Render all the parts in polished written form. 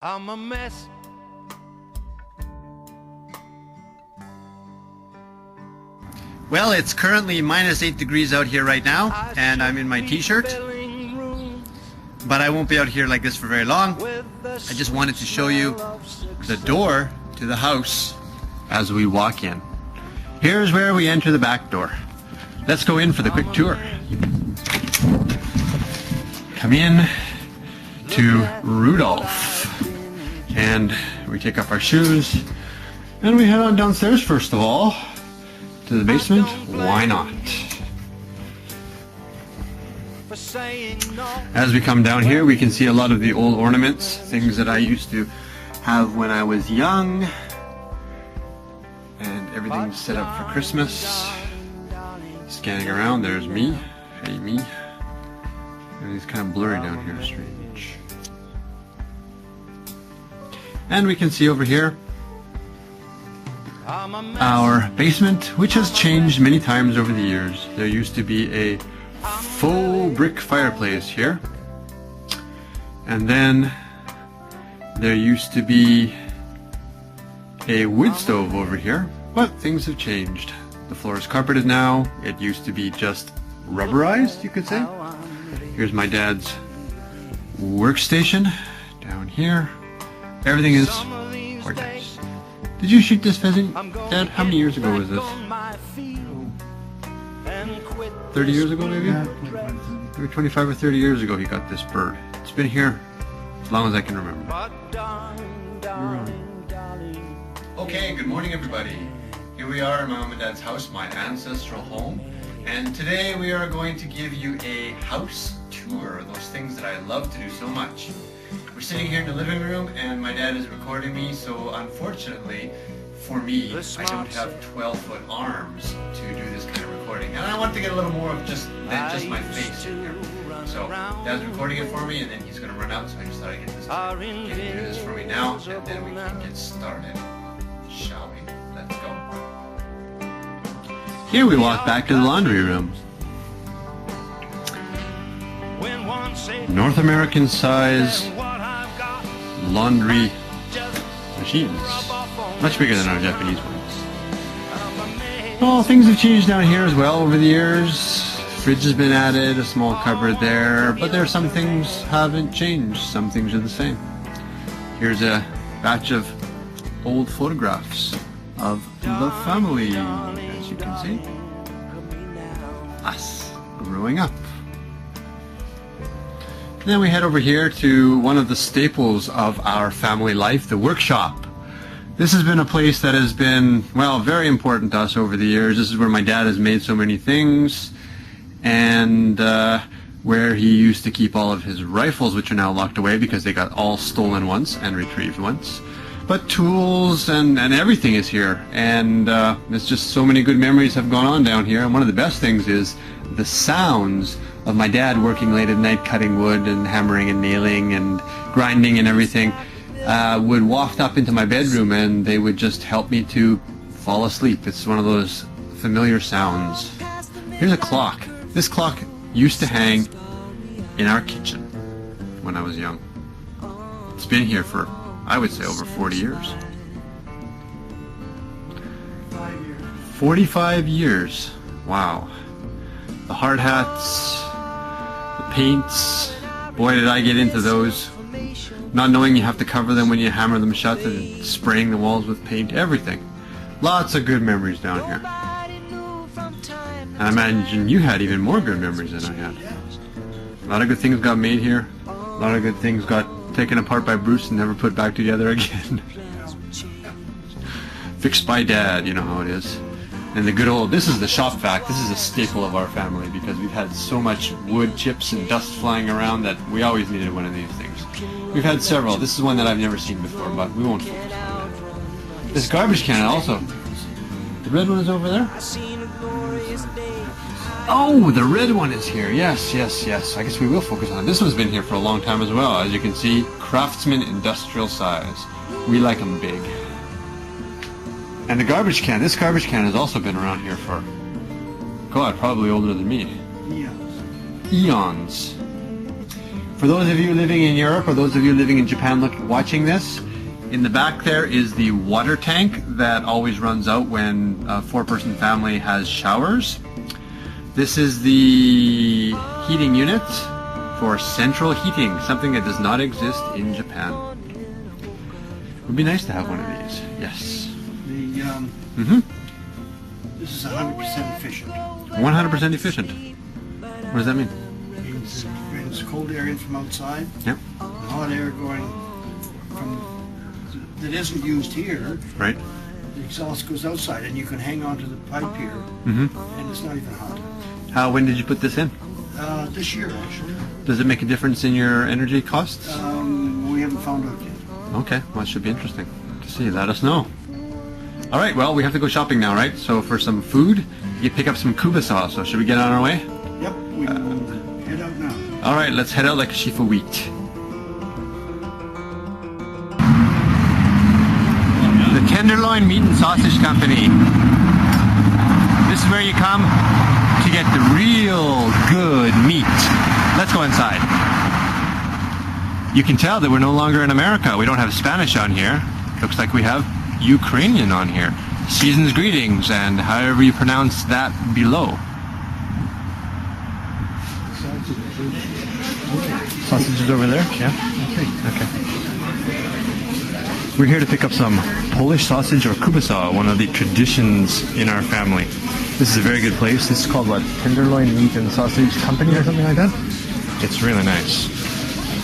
I'm a mess. Well, it's currently -8 degrees out here right now, and I'm in my t-shirt. But I won't be out here like this for very long. I just wanted to show you the door to the house as we walk in. Here's where we enter the back door. Let's go in for the quick tour. Come in to Rudolph. And we take off our shoes and we head on downstairs first of all to the basement. Why not? As we come down here, we can see a lot of the old ornaments, things that I used to have when I was young. And everything's set up for Christmas. Scanning around, there's me. Hey, me. And it's kind of blurry down here, strange. And we can see over here our basement, which has changed many times over the years. There used to be a faux brick fireplace here, and then there used to be a wood stove over here, but things have changed. The floor is carpeted now. It used to be just rubberized, you could say. Here's my dad's workstation down here. Everything is organized. Did you shoot this pheasant, Dad? How many years ago was this? 30 years ago, maybe? Maybe 25 or 30 years ago he got this bird. It's been here as long as I can remember. Okay, good morning everybody. Here we are in my mom and dad's house, my ancestral home. And today we are going to give you a house tour, those things that I love to do so much. We're sitting here in the living room and my dad is recording me, so unfortunately for me, I don't have 12-foot arms to do this kind of recording. And I want to get a little more of just my face in here. So Dad's recording it for me and then he's going to run out, so I just thought I'd get him to do this for me now, and then we can get started. Shall we? Let's go. Here we walk back to the laundry room. North American size laundry machines. Much bigger than our Japanese ones. Well, things have changed down here as well over the years. Fridge has been added, a small cupboard there, but there are some things haven't changed. Some things are the same. Here's a batch of old photographs of the family, as you can see. Us growing up. Then we head over here to one of the staples of our family life, the workshop. This has been a place that has been, well, very important to us over the years. This is where my dad has made so many things, and where he used to keep all of his rifles, which are now locked away because they got all stolen once and retrieved once. But tools and everything is here, and there's just so many good memories have gone on down here. And one of the best things is the sounds of my dad working late at night cutting wood and hammering and nailing and grinding and everything would waft up into my bedroom, and they would just help me to fall asleep. It's one of those familiar sounds. Here's a clock. This clock used to hang in our kitchen when I was young. It's been here for, I would say, over 40 years. 45 years. Wow. The hard hats, the paints, boy did I get into those. Not knowing you have to cover them when you hammer them shut, and spraying the walls with paint, everything. Lots of good memories down here. And I imagine you had even more good memories than I had. A lot of good things got made here. A lot of good things got taken apart by Bruce and never put back together again. Fixed by Dad, you know how it is. And the good old, this is the shop vac. This is a staple of our family because we've had so much wood chips and dust flying around that we always needed one of these things. We've had several. This is one that I've never seen before, but we won't focus on that. This garbage can also. The red one is over there? Oh, the red one is here. Yes, yes, yes. I guess we will focus on it. This one's been here for a long time as well. As you can see, Craftsman industrial size. We like them big. And the garbage can. This garbage can has also been around here for, God, probably older than me. Eons. For those of you living in Europe or those of you living in Japan watching this, in the back there is the water tank that always runs out when a 4-person family has showers. This is the heating unit for central heating, something that does not exist in Japan. It would be nice to have one of these, yes. This is 100% efficient. 100% efficient. What does that mean? It means cold air in from outside, Yep. hot air going from that isn't used here. Right. The exhaust goes outside, and you can hang on to the pipe here, and it's not even hot. When did you put this in? This year, actually. Does it make a difference in your energy costs? We haven't found out yet. Okay, well, it should be interesting to see. Let us know. All right, well, we have to go shopping now, right? So for some food, you pick up some kielbasa. So should we get on our way? Yep, we can head out now. All right, let's head out like a sheaf of wheat. The Tenderloin Meat and Sausage Company. This is where you come to get the real good meat. Let's go inside. You can tell that we're no longer in America. We don't have Spanish on here. Looks like we have Ukrainian on here. Season's greetings, and however you pronounce that below. Sausages over there? Yeah? Okay. We're here to pick up some Polish sausage or kielbasa, one of the traditions in our family. This is a very good place. This is called what? Tenderloin Meat and Sausage Company or something like that? It's really nice.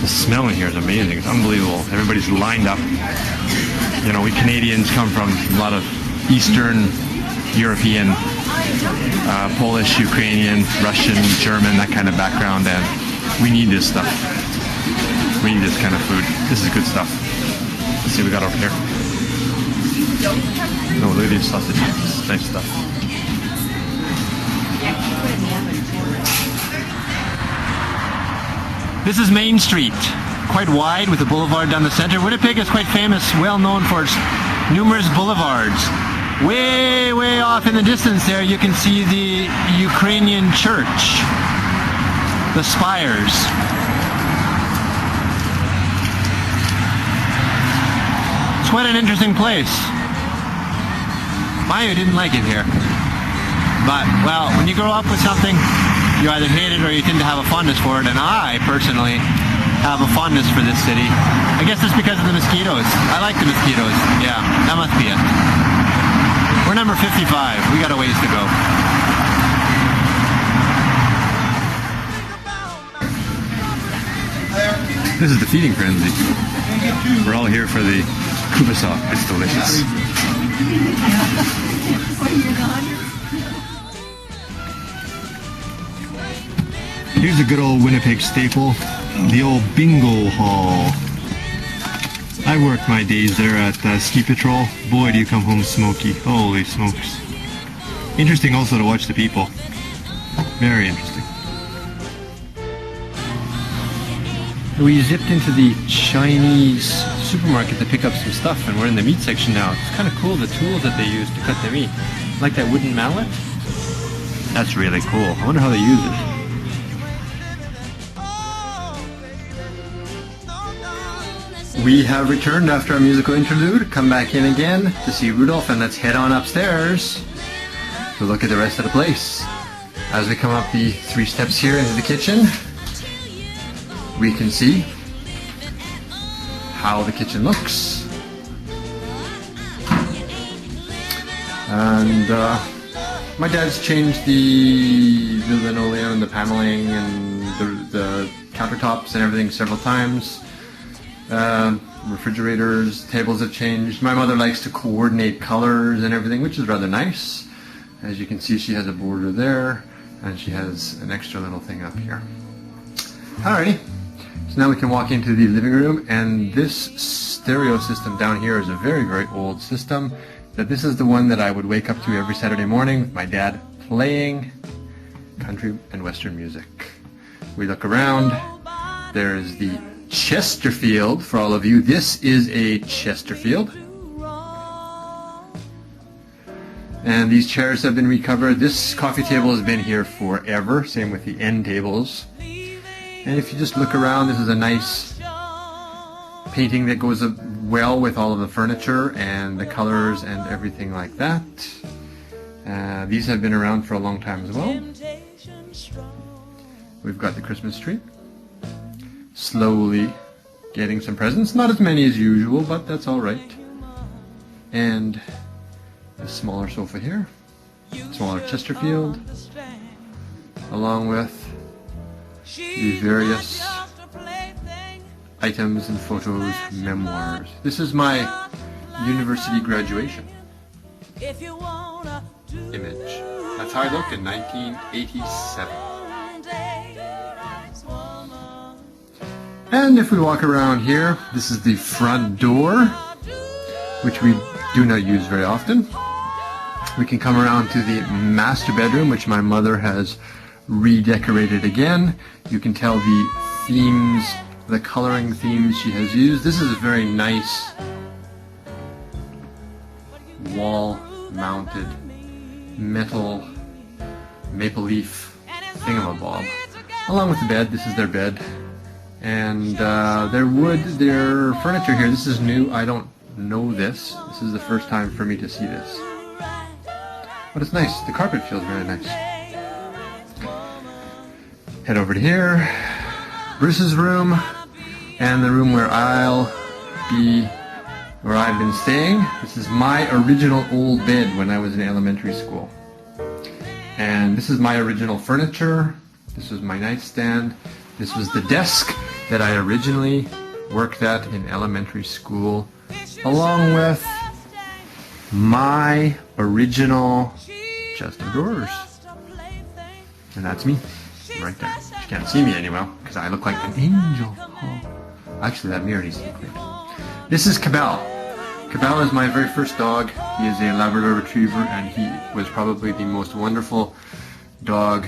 The smell in here is amazing. It's unbelievable. Everybody's lined up. You know, we Canadians come from a lot of Eastern European, Polish, Ukrainian, Russian, German, that kind of background, and we need this stuff. We need this kind of food. This is good stuff. Let's see what we got over here. Oh, look at these sausages. This is nice stuff. This is Main Street, quite wide with a boulevard down the center. Winnipeg is quite famous, well known for its numerous boulevards. Way, way off in the distance there, you can see the Ukrainian church, the spires. It's quite an interesting place. Maya didn't like it here. But, well, when you grow up with something, you either hate it or you tend to have a fondness for it, and I, personally, have a fondness for this city. I guess it's because of the mosquitoes. I like the mosquitoes. Yeah, that must be it. We're number 55. We got a ways to go. This is the feeding frenzy. We're all here for the kielbasa. It's delicious. Here's a good old Winnipeg staple, the old bingo hall. I worked my days there at Ski Patrol. Boy, do you come home smoky. Holy smokes. Interesting also to watch the people. Very interesting. We zipped into the Chinese supermarket to pick up some stuff, and we're in the meat section now. It's kind of cool, the tools that they use to cut the meat. Like that wooden mallet. That's really cool. I wonder how they use it. We have returned after our musical interlude. Come back in again to see Rudolph, and let's head on upstairs to look at the rest of the place. As we come up the 3 steps here into the kitchen, we can see how the kitchen looks. And my dad's changed the linoleum, the paneling, and the countertops and everything several times. Refrigerators, tables have changed. My mother likes to coordinate colors and everything, which is rather nice. As you can see, she has a border there, and she has an extra little thing up here. Alrighty, so now we can walk into the living room, and this stereo system down here is a very, very old system. That this is the one that I would wake up to every Saturday morning with my dad playing country and western music. We look around, there's the Chesterfield for all of you. This is a Chesterfield. And these chairs have been recovered. This coffee table has been here forever. Same with the end tables. And if you just look around, this is a nice painting that goes well with all of the furniture and the colors and everything like that. These have been around for a long time as well. We've got the Christmas tree. Slowly getting some presents. Not as many as usual, but that's alright. And a smaller sofa here. Smaller Chesterfield. Along with the various items and photos, memoirs. This is my university graduation image. That's how I looked in 1987. And if we walk around here, this is the front door, which we do not use very often. We can come around to the master bedroom, which my mother has redecorated again. You can tell the themes, the coloring themes she has used. This is a very nice wall-mounted metal maple leaf thingamabob. Along with the bed, this is their bed. And their furniture here, this is new. I don't know this. This is the first time for me to see this. But it's nice. The carpet feels very nice. Head over to here. Bruce's room. And the room where I've been staying. This is my original old bed when I was in elementary school. And this is my original furniture. This was my nightstand. This was the desk that I originally worked at in elementary school, along with my original chest of drawers. And that's me, right there. You can't see me anymore because I look like an angel. Oh. Actually, that mirror needs to be cleaned. This is Cabell. Cabell is my very first dog. He is a Labrador Retriever, and he was probably the most wonderful dog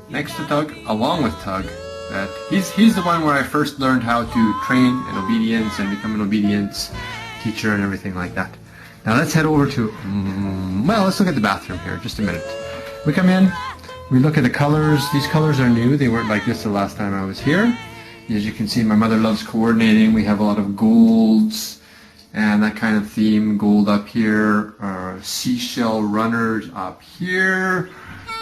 next to Tug, along with Tug. That he's the one where I first learned how to train in obedience and become an obedience teacher and everything like that. Now let's head over to, let's look at the bathroom here, just a minute. We come in, we look at the colors. These colors are new. They weren't like this the last time I was here. As you can see, my mother loves coordinating. We have a lot of golds and that kind of theme. Gold up here, seashell runners up here.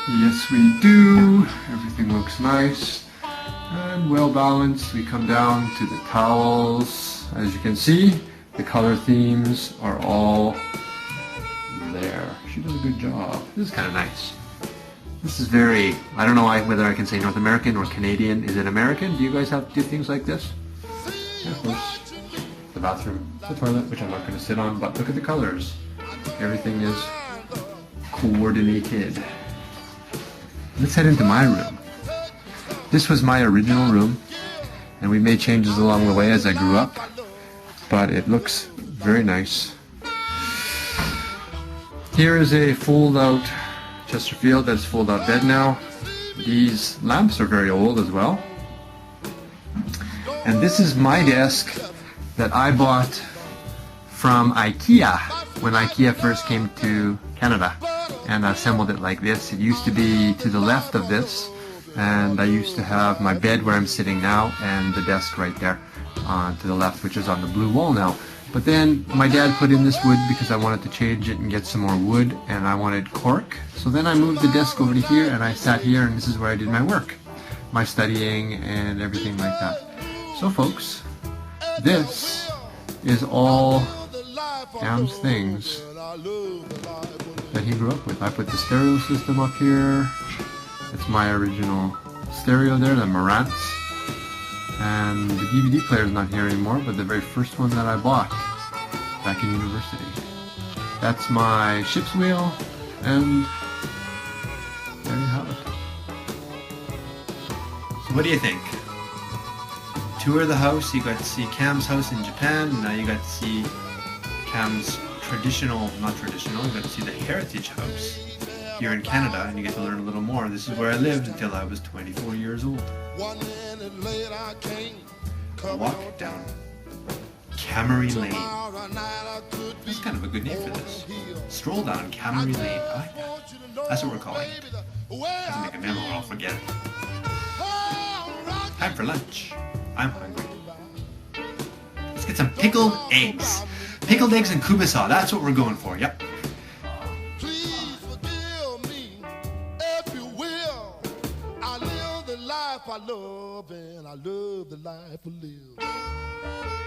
Yes, we do. Everything looks nice and well balanced. We come down to the towels. As you can see, the color themes are all there. She does a good job. This is kind of nice. This is very, I don't know whether I can say North American or Canadian. Is it American? Do you guys do things like this? Yeah, of course. The bathroom, the toilet, which I'm not going to sit on, but look at the colors. Everything is coordinated. Let's head into my room. This was my original room, and we made changes along the way as I grew up, but it looks very nice. Here is a fold-out Chesterfield that's fold-out bed now. These lamps are very old as well. And this is my desk that I bought from IKEA when IKEA first came to Canada, and I assembled it like this. It used to be to the left of this, and I used to have my bed where I'm sitting now and the desk right there to the left, which is on the blue wall now. But then my dad put in this wood because I wanted to change it and get some more wood, and I wanted cork. So then I moved the desk over to here, and I sat here, and this is where I did my work, my studying and everything like that. So folks, this is all Cam's things that he grew up with. I put the stereo system up here. It's my original stereo there, the Marantz. And the DVD player is not here anymore, but the very first one that I bought back in university. That's my ship's wheel, and there you have it. So what do you think? Tour the house, you got to see Cam's house in Japan, and now you got to see Cam's traditional, not traditional, you got to see the heritage house here in Canada, and you get to learn a little more. This is where I lived until I was 24 years old. Walk down Camory Lane. That's kind of a good name for this. Stroll down Camory Lane. I like that. That's what we're calling it. I have to make a memo or I'll forget it. time for lunch. I'm hungry. Let's get some pickled eggs. Pickled eggs and kielbasa. That's what we're going for. Yep. Please forgive me, if you will. I live the life I love, and I love the life I live.